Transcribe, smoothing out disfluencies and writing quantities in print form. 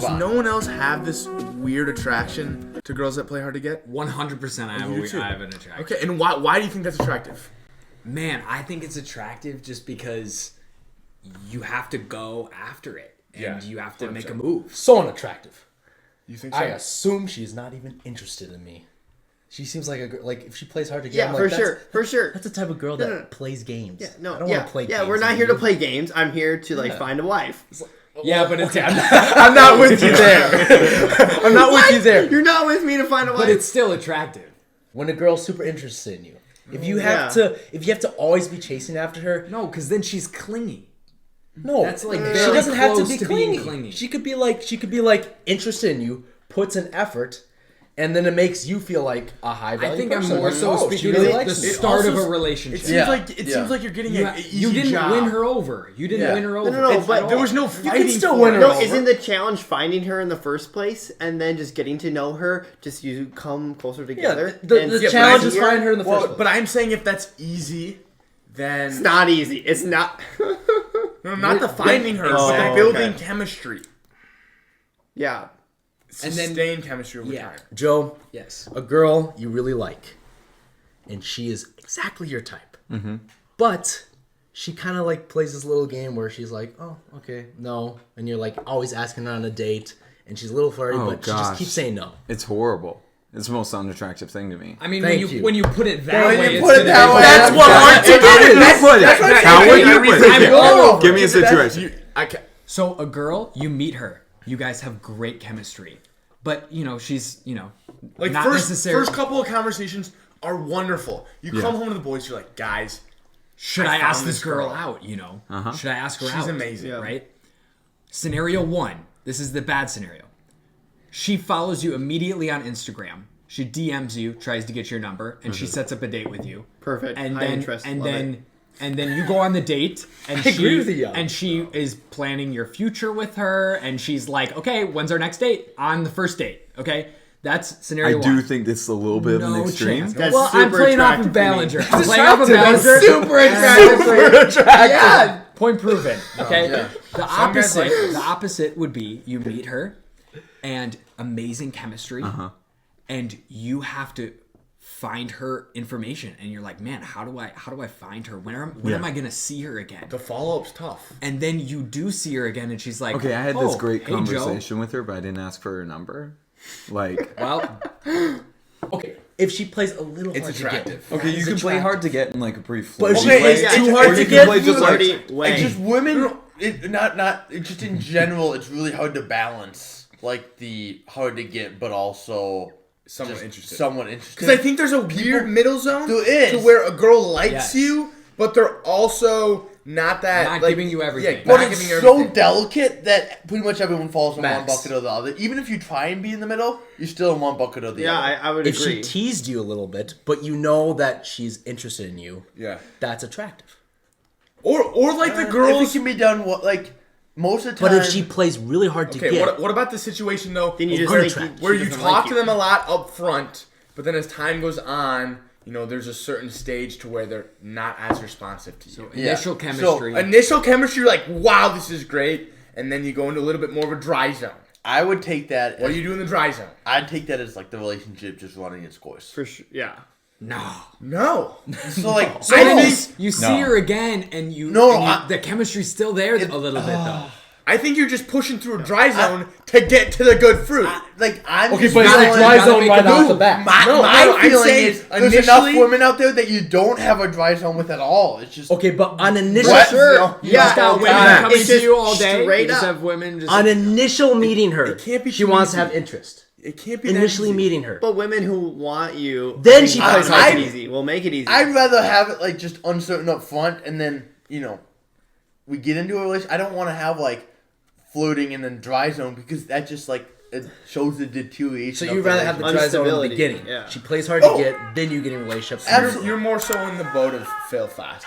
Does no one else have this weird attraction to girls that play hard to get? 100% I have an attraction. Okay, and why do you think that's attractive? Man, I think it's attractive just because you have to go after it. And you have to make a move. So unattractive. You think so? I assume she's not even interested in me. She seems like if she plays hard to get. Yeah, I'm like, for sure. That's the type of girl that plays games. Yeah, no, I don't want to play games. Yeah, we're not here to play games. I'm here to find a wife. Yeah, but it's I'm not with you there. I'm not with you there. You're not with me to find a wife. but it's still attractive. When a girl's super interested in you, if you have to always be chasing after her, No, because then she's clingy. no, That's like she very doesn't have to close be to being clingy. clingy. She could be like interested in you, puts an effort, and then it makes you feel like a high value I think person. I'm more Like, so oh, she speaking really of the likes me. start of also- a relationship. It seems like you're getting an easy You didn't job. win her over. You didn't win her over. No, but There was no You fighting. can still for win it. her No, over. isn't the challenge finding her in the first place and then just getting to know her? Just you come closer together. the and challenge see is find her in the first Well, place. but I'm saying if that's easy, then It's not easy. It's not. no, not the finding her, but Oh, the building okay. chemistry, Yeah. And then- sustained chemistry over Yeah. time. Joe, Yes. a girl you really like, and she is exactly your type. Mm-hmm. But she kind of plays this little game where she's like, "Oh, okay, no," and you're always asking her on a date, and she's a little flirty, Oh, but she just gosh. keeps saying no. It's horrible. It's the most unattractive thing to me. I mean, Thank when you. you put it that When way, you it's put it gonna that be- way, That's what hard to get. How would you put I'm it? going Give me a situation. So a girl, you meet her, you guys have great chemistry, but she's Like not first necessarily. couple of conversations are wonderful. You come home to the boys, you're like, guys, Should I I ask found this this girl girl. out? Should I ask her out? she's amazing. Right? Scenario 1. This is the bad scenario. She follows you immediately on Instagram. She DMs you, tries to get your number, and she sets up a date with you. Perfect. And High then interest. and Love then it. and then you go on the date, and I agree with you. she is planning your future with her, and she's like, "Okay, when's our next date?" On the first date, okay. That's I scenario 1. do think this is a little bit of an No extreme. chance. That's Well, I'm super playing off of attractive to me. Ballinger. I'm playing off of That's Ballinger. super attractive. Yeah. Point proven. Okay. The guys opposite. like this. The opposite would be you meet her, and amazing chemistry, and you have to find her information, and you're like, man, how do I find her? When am I gonna see her again? the follow up's tough. And then you do see her again, and she's like, Okay, I had this "Oh, great hey, Joe." conversation with her, but I didn't ask for her number. Well, Okay, if she plays a little It's hard attractive. to get, Okay, you is can play attractive. hard to get in like a pretty But if flirty she way. plays yeah, too or hard you to can get, play just like Flirty way. It's just women. It's just in general. It's really hard to balance the hard to get, but also Someone just interested. Someone interested. Because I think there's a weird middle zone There is. to where a girl likes Yes. you, but they're also not that Not like, giving you everything. Yeah, But not it's giving you so everything. delicate that pretty much everyone falls in one Max. bucket or the other. Even if you try and be in the middle, you're still in one bucket or the Yeah, other. I would if agree. she teased you a little bit, but you know that she's interested in you, Yeah. that's attractive. Or like the If it girls. can be done, most of the time. But if she plays really hard to Okay, get, what about the situation though? Then you just Her think attract- where she you doesn't talk like to them a lot up front, but then as time goes on, there's a certain stage to where they're not as responsive to you. initial So, chemistry. Initial chemistry, you're like, wow, this is great, and then you go into a little bit more of a dry zone. I would take that. What do you do in the dry zone? I'd take that as the relationship just running its course. For sure. Yeah. no. No. So So I then think- you see her again, and No, the chemistry's still there a little bit though. I think you're just pushing through a dry zone to get to the good fruit. I'm okay, just but it's gotta- a feeling- dry gotta zone make right a off move. the bat. My I'm feeling saying is there's enough initially- women out there that you don't have a dry zone with at all. It's just Okay, but on initial What? Sure. You just got women God. coming It's to just you all day. straight You just up. have women just. on initial meeting her, it can't be she too wants to easy. have interest. It can't be that Initially easy. meeting her. But women who want you, Then she I plays make hard it to easy. We'll make it easy. I'd rather have it just uncertain up front, and then we get into a relationship. I don't want to have flirting and then dry zone because that just it shows the deterioration. So of you'd the rather have the relationship. dry zone in the Instability, beginning. yeah. She plays hard to Oh. get, then you get in relationships. Absolutely. You're more so in the boat of fail fast.